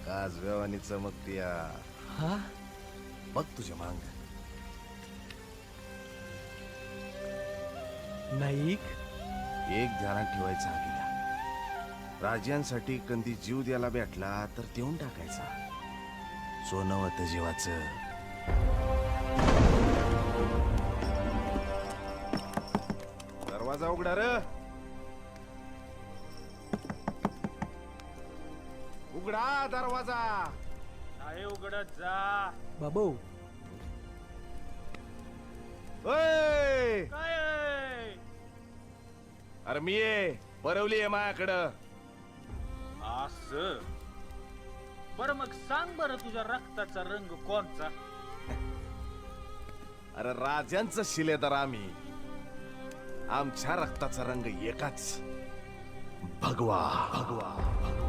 काजव्यावानी चमकतीया. हा बघ तुझ्या मांग. नाईक एक ध्यानात ठेवायचा गेला. राजांसाठी कंदी जीव द्यायला भेटला तर देऊन टाकायचा. सोनवत जीवाचं. दरवाजा उघडा र. उघडा दरवाजा. नाही उघडत जा. बाबू ओय! काय आहे? अरे मी ये परवली आहे माझ्याकडं. असं बर मग सांग बर तुझ्या रक्ताचा रंग कोणचा? अरे राजांचं शिलेदार आम्ही. आमच्या रक्ताचा रंग एकाच. भगवा. भगवा.